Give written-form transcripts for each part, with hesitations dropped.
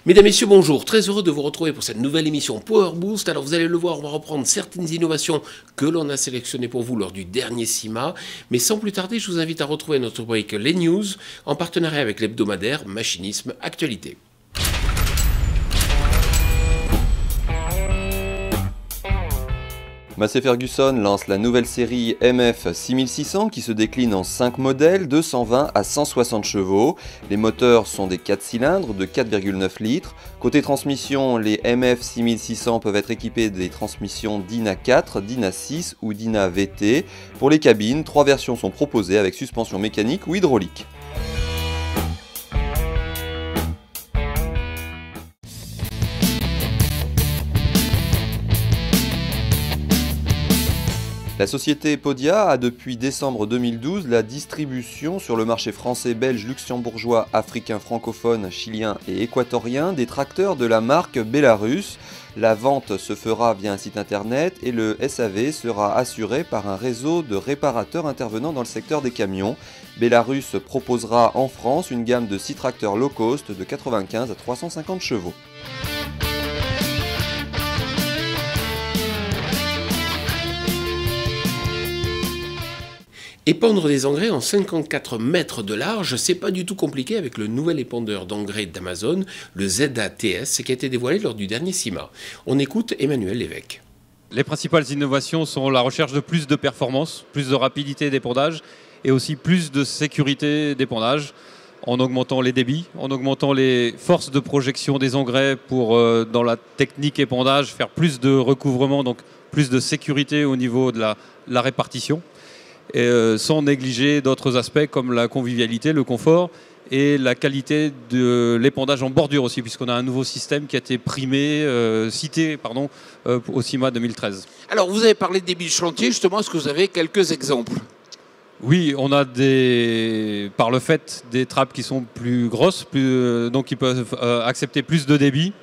Mesdames, Messieurs, bonjour. Très heureux de vous retrouver pour cette nouvelle émission Power Boost. Alors vous allez le voir, on va reprendre certaines innovations que l'on a sélectionnées pour vous lors du dernier CIMA. Mais sans plus tarder, je vous invite à retrouver notre rubrique Les News en partenariat avec l'hebdomadaire Machinisme Actualité. Massey Ferguson lance la nouvelle série MF 6600 qui se décline en 5 modèles de 120 à 160 chevaux. Les moteurs sont des 4 cylindres de 4,9 litres. Côté transmission, les MF 6600 peuvent être équipés des transmissions DINA 4, DINA 6 ou DINA VT. Pour les cabines, 3 versions sont proposées avec suspension mécanique ou hydraulique. La société Podia a depuis décembre 2012 la distribution sur le marché français, belge, luxembourgeois, africain, francophone, chilien et équatorien des tracteurs de la marque Belarus. La vente se fera via un site internet et le SAV sera assuré par un réseau de réparateurs intervenant dans le secteur des camions. Belarus proposera en France une gamme de 6 tracteurs low cost de 95 à 350 chevaux. Épandre des engrais en 54 mètres de large, c'est pas du tout compliqué avec le nouvel épandeur d'engrais d'Amazon, le ZATS, qui a été dévoilé lors du dernier CIMA. On écoute Emmanuel Lévesque. Les principales innovations sont la recherche de plus de performance, plus de rapidité d'épandage et aussi plus de sécurité d'épandage en augmentant les débits, en augmentant les forces de projection des engrais pour, dans la technique épandage, faire plus de recouvrement, donc plus de sécurité au niveau de la répartition. Et, sans négliger d'autres aspects comme la convivialité, le confort et la qualité de l'épandage en bordure aussi, puisqu'on a un nouveau système qui a été cité au CIMA 2013. Alors vous avez parlé de débit de chantier, justement, est-ce que vous avez quelques exemples ? Oui, on a par le fait des trappes qui sont plus grosses, donc qui peuvent accepter plus de débit.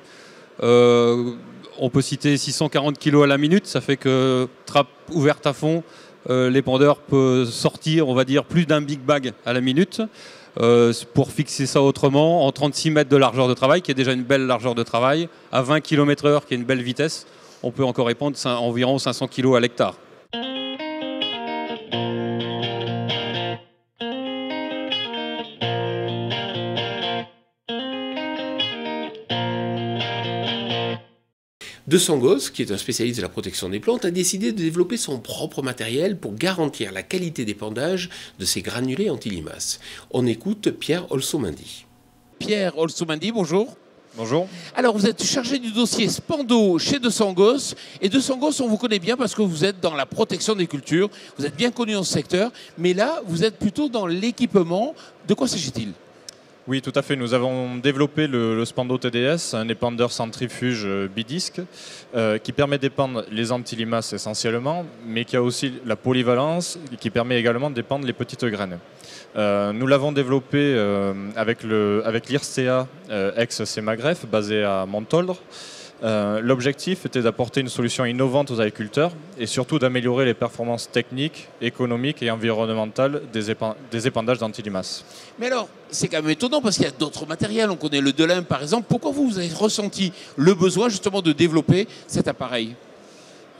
On peut citer 640 kg à la minute, ça fait que trappe ouverte à fond, l'épandeur peut sortir, on va dire, plus d'un big bag à la minute. Pour fixer ça autrement, en 36 mètres de largeur de travail, qui est déjà une belle largeur de travail, à 20 km/h, qui est une belle vitesse, on peut encore épandre environ 500 kg à l'hectare. De Sangos, qui est un spécialiste de la protection des plantes, a décidé de développer son propre matériel pour garantir la qualité d'épandage de ses granulés anti-limaces. On écoute Pierre Olsomandi. Pierre Olsomandi, bonjour. Bonjour. Alors vous êtes chargé du dossier Spando chez De Sangos. Et De Sangos, on vous connaît bien parce que vous êtes dans la protection des cultures. Vous êtes bien connu dans ce secteur. Mais là, vous êtes plutôt dans l'équipement. De quoi s'agit-il ? Oui, tout à fait. Nous avons développé le Spando TDS, un épandeur centrifuge bidisque qui permet d'épandre les anti-limaces essentiellement, mais qui a aussi la polyvalence et qui permet également d'épandre les petites graines. Nous l'avons développé avec l'IRCEA ex-Sémagreffe, basé à Montoldre. L'objectif était d'apporter une solution innovante aux agriculteurs et surtout d'améliorer les performances techniques, économiques et environnementales des épandages d'anti-limaces. Mais alors, c'est quand même étonnant parce qu'il y a d'autres matériels. On connaît le Delin par exemple. Pourquoi vous avez ressenti le besoin justement de développer cet appareil ?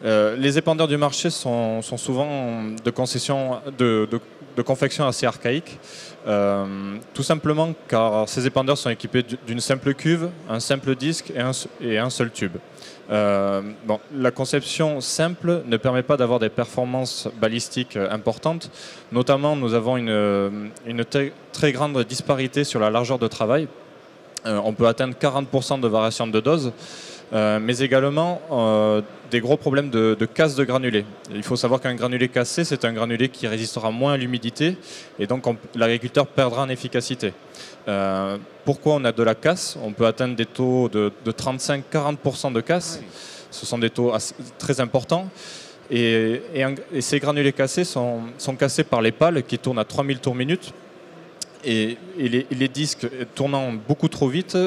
Les épandeurs du marché sont souvent de confection assez archaïque, tout simplement car ces épandeurs sont équipés d'une simple cuve, un simple disque et un seul tube. La conception simple ne permet pas d'avoir des performances balistiques importantes. Notamment, nous avons une très grande disparité sur la largeur de travail. On peut atteindre 40% de variation de dose. Mais également des gros problèmes de casse de granulés. Il faut savoir qu'un granulé cassé, c'est un granulé qui résistera moins à l'humidité et donc l'agriculteur perdra en efficacité. Pourquoi on a de la casse ? On peut atteindre des taux de 35-40% de casse. Ce sont des taux très importants. Et ces granulés cassés sont cassés par les pales qui tournent à 3000 tours minute. Et les disques tournant beaucoup trop vite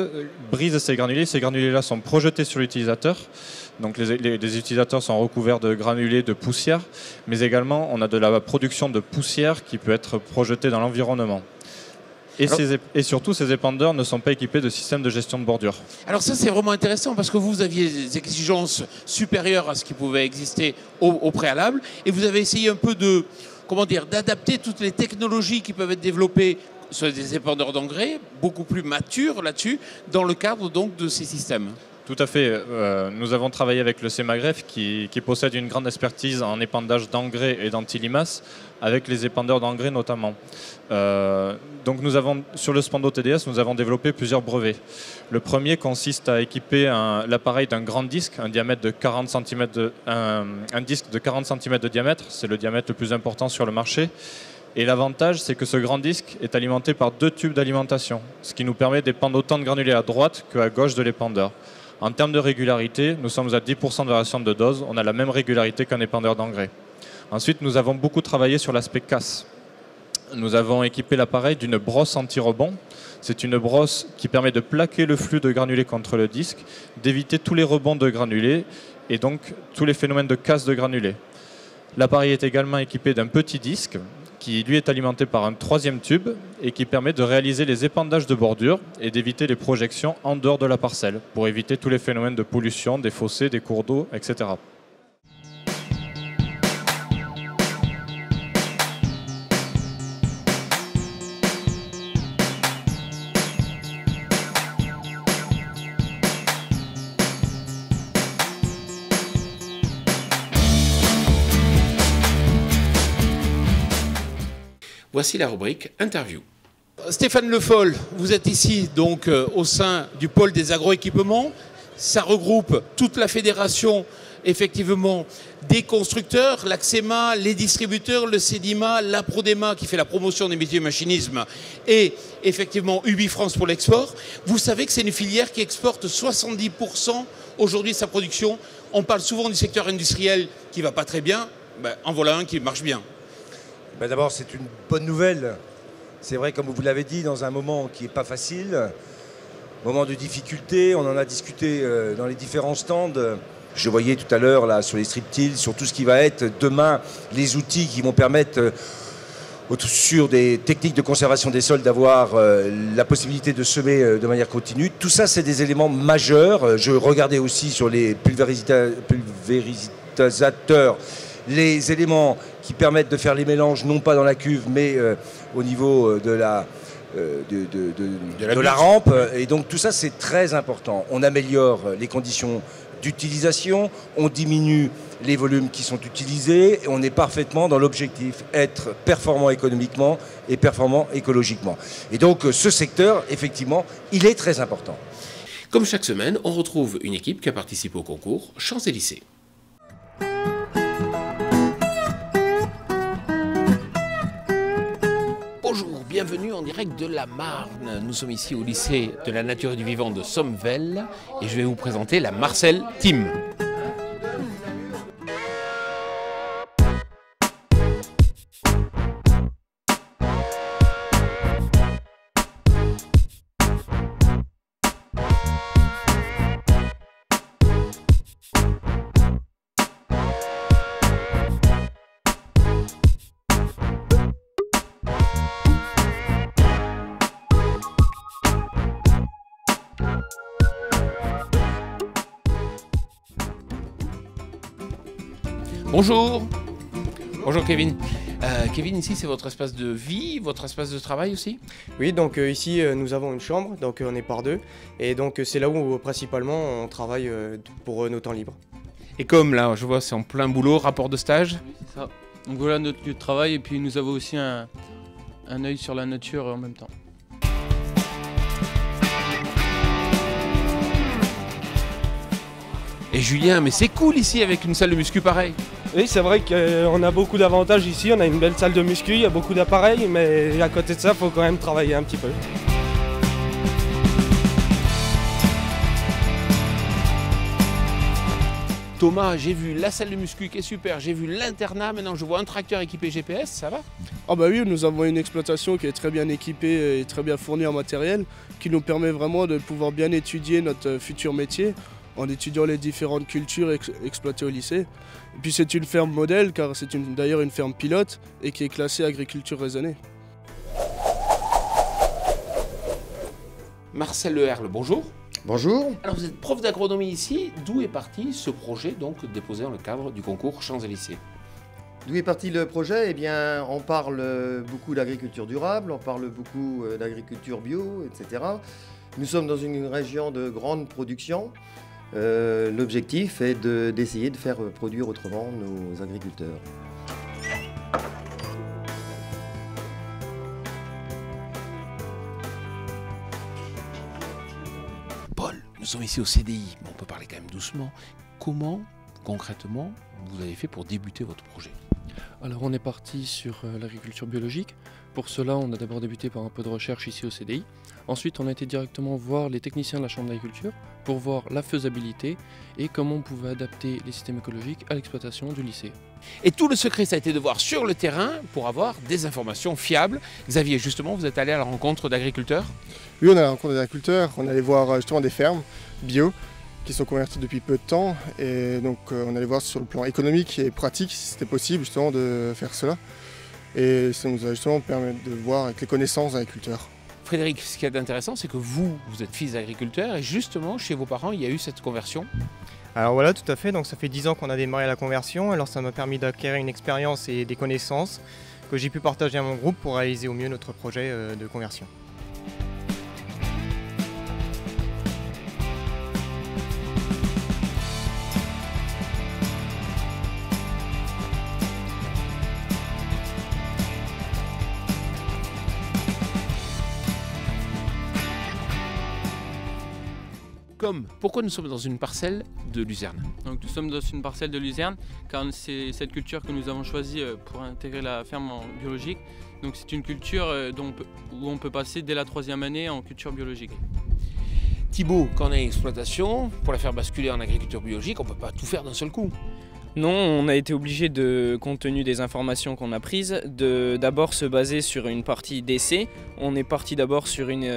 brisent ces granulés. Ces granulés-là sont projetés sur l'utilisateur. Donc les utilisateurs sont recouverts de granulés de poussière, mais également on a de la production de poussière qui peut être projetée dans l'environnement. Et surtout, ces épandeurs ne sont pas équipés de système de gestion de bordure. Alors ça, c'est vraiment intéressant parce que vous aviez des exigences supérieures à ce qui pouvait exister au préalable et vous avez essayé un peu de, comment dire, d'adapter toutes les technologies qui peuvent être développées sur des épandeurs d'engrais, beaucoup plus matures là-dessus, dans le cadre donc de ces systèmes. Tout à fait. Nous avons travaillé avec le CEMAGREF qui possède une grande expertise en épandage d'engrais et d'anti-limaces, avec les épandeurs d'engrais notamment. Donc sur le Spando TDS, nous avons développé plusieurs brevets. Le premier consiste à équiper l'appareil d'un grand disque, un disque de 40 cm de diamètre, c'est le diamètre le plus important sur le marché. Et l'avantage, c'est que ce grand disque est alimenté par 2 tubes d'alimentation, ce qui nous permet d'épandre autant de granulés à droite qu'à gauche de l'épandeur. En termes de régularité, nous sommes à 10% de variation de dose, on a la même régularité qu'un épandeur d'engrais. Ensuite, nous avons beaucoup travaillé sur l'aspect casse. Nous avons équipé l'appareil d'une brosse anti-rebond. C'est une brosse qui permet de plaquer le flux de granulés contre le disque, d'éviter tous les rebonds de granulés et donc tous les phénomènes de casse de granulés. L'appareil est également équipé d'un petit disque qui lui est alimenté par un 3e tube et qui permet de réaliser les épandages de bordure et d'éviter les projections en dehors de la parcelle pour éviter tous les phénomènes de pollution, des fossés, des cours d'eau, etc. Voici la rubrique Interview. Stéphane Le Foll, vous êtes ici donc au sein du pôle des agroéquipements. Ça regroupe toute la fédération effectivement des constructeurs, l'AXEMA, les distributeurs, le CEDIMA, la Prodema qui fait la promotion des métiers du machinisme et effectivement UbiFrance pour l'export. Vous savez que c'est une filière qui exporte 70% aujourd'hui de sa production. On parle souvent du secteur industriel qui ne va pas très bien. En voilà un qui marche bien. D'abord, c'est une bonne nouvelle. C'est vrai, comme vous l'avez dit, dans un moment qui n'est pas facile, moment de difficulté. On en a discuté dans les différents stands. Je voyais tout à l'heure là sur les striptease, sur tout ce qui va être demain, les outils qui vont permettre sur des techniques de conservation des sols d'avoir la possibilité de semer de manière continue. Tout ça, c'est des éléments majeurs. Je regardais aussi sur les pulvérisateurs les éléments qui permettent de faire les mélanges, non pas dans la cuve, mais au niveau de la rampe. Et donc tout ça, c'est très important. On améliore les conditions d'utilisation, on diminue les volumes qui sont utilisés, et on est parfaitement dans l'objectif, être performant économiquement et performant écologiquement. Et donc ce secteur, effectivement, il est très important. Comme chaque semaine, on retrouve une équipe qui a participé au concours Champs-Élysées. Bonjour, bienvenue en direct de la Marne. Nous sommes ici au lycée de la nature et du vivant de Sommevel et je vais vous présenter la Marcel Team. Bonjour. Bonjour Kevin. Kevin, ici c'est votre espace de vie, votre espace de travail aussi? Oui, donc ici nous avons une chambre, donc on est par deux, et donc c'est là où principalement on travaille pour nos temps libres. Et comme là, je vois, c'est en plein boulot, rapport de stage? Oui, c'est ça. Donc voilà notre lieu de travail, et puis nous avons aussi un œil sur la nature en même temps. Et Julien, mais c'est cool ici avec une salle de muscu pareille. Oui, c'est vrai qu'on a beaucoup d'avantages ici, on a une belle salle de muscu, il y a beaucoup d'appareils, mais à côté de ça, il faut quand même travailler un petit peu. Thomas, j'ai vu la salle de muscu qui est super, j'ai vu l'internat, maintenant je vois un tracteur équipé GPS, ça va? Ah bah oui, nous avons une exploitation qui est très bien équipée et très bien fournie en matériel, qui nous permet vraiment de pouvoir bien étudier notre futur métier, en étudiant les différentes cultures exploitées au lycée. Et puis c'est une ferme modèle, car c'est d'ailleurs une ferme pilote et qui est classée agriculture raisonnée. Marcel Leherle, bonjour. Bonjour. Alors vous êtes prof d'agronomie ici, d'où est parti ce projet donc déposé dans le cadre du concours Champs-Élysées? D'où est parti le projet? Eh bien, on parle beaucoup d'agriculture durable, on parle beaucoup d'agriculture bio, etc. Nous sommes dans une région de grande production. L'objectif est d'essayer de faire produire autrement nos agriculteurs. Paul, nous sommes ici au CDI, mais on peut parler quand même doucement. Comment, concrètement, vous avez fait pour débuter votre projet? Alors on est parti sur l'agriculture biologique. Pour cela, on a d'abord débuté par un peu de recherche ici au CDI. Ensuite, on a été directement voir les techniciens de la Chambre d'agriculture pour voir la faisabilité et comment on pouvait adapter les systèmes écologiques à l'exploitation du lycée. Et tout le secret, ça a été de voir sur le terrain pour avoir des informations fiables. Xavier, justement, vous êtes allé à la rencontre d'agriculteurs? Oui, on a la rencontre d'agriculteurs. On allait voir justement des fermes bio qui sont convertis depuis peu de temps, et donc on allait voir sur le plan économique et pratique si c'était possible justement de faire cela, et ça nous a justement permis de voir avec les connaissances d'agriculteurs. Frédéric, ce qui est intéressant, c'est que vous êtes fils d'agriculteur et justement chez vos parents il y a eu cette conversion. Alors voilà, tout à fait, donc ça fait 10 ans qu'on a démarré la conversion, alors ça m'a permis d'acquérir une expérience et des connaissances que j'ai pu partager à mon groupe pour réaliser au mieux notre projet de conversion. Pourquoi nous sommes dans une parcelle de luzerne? Donc nous sommes dans une parcelle de luzerne car c'est cette culture que nous avons choisie pour intégrer la ferme en biologique. Donc c'est une culture où on peut passer dès la 3e année en culture biologique. Thibaut, quand on a une exploitation, pour la faire basculer en agriculture biologique, on ne peut pas tout faire d'un seul coup. Non, on a été obligé, compte tenu des informations qu'on a prises, d'abord se baser sur une partie d'essai. On est parti d'abord sur une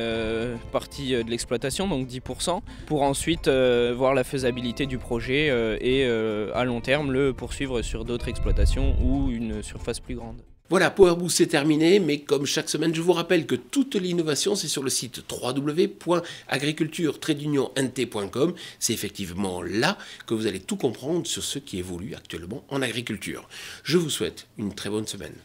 partie de l'exploitation, donc 10%, pour ensuite voir la faisabilité du projet et à long terme le poursuivre sur d'autres exploitations ou une surface plus grande. Voilà, Power Boost c'est terminé, mais comme chaque semaine, je vous rappelle que toute l'innovation, c'est sur le site www.agriculture-nt.com. C'est effectivement là que vous allez tout comprendre sur ce qui évolue actuellement en agriculture. Je vous souhaite une très bonne semaine.